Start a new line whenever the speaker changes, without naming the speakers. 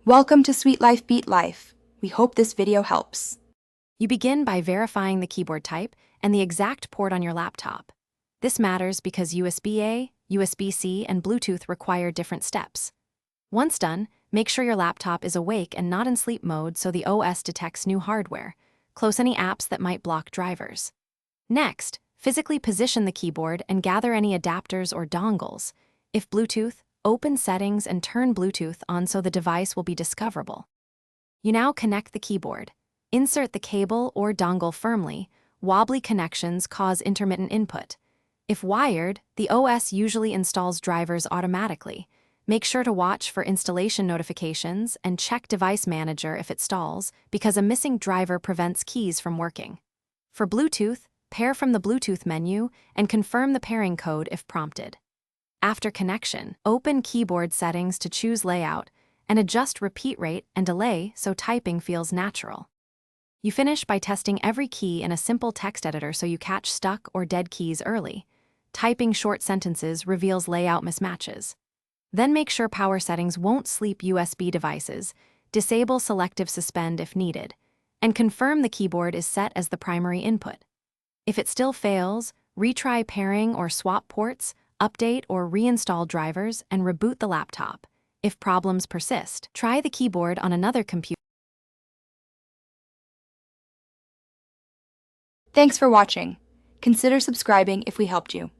Welcome to Sweet Life Beat Life. We hope this video helps.
You begin by verifying the keyboard type and the exact port on your laptop. This matters because USB-A, USB-C, and Bluetooth require different steps. Once done, make sure your laptop is awake and not in sleep mode so the OS detects new hardware. Close any apps that might block drivers. Next, physically position the keyboard and gather any adapters or dongles. If Bluetooth, open Settings and turn Bluetooth on so the device will be discoverable. You now connect the keyboard. Insert the cable or dongle firmly. Wobbly connections cause intermittent input. If wired, the OS usually installs drivers automatically. Make sure to watch for installation notifications and check Device Manager if it stalls, because a missing driver prevents keys from working. For Bluetooth, pair from the Bluetooth menu and confirm the pairing code if prompted. After connection, open keyboard settings to choose layout and adjust repeat rate and delay so typing feels natural. You finish by testing every key in a simple text editor so you catch stuck or dead keys early. Typing short sentences reveals layout mismatches. Then make sure power settings won't sleep USB devices, disable selective suspend if needed, and confirm the keyboard is set as the primary input. If it still fails, retry pairing or swap ports, update or reinstall drivers, and reboot the laptop. If problems persist, try the keyboard on another computer.
Thanks for watching. Consider subscribing if we helped you.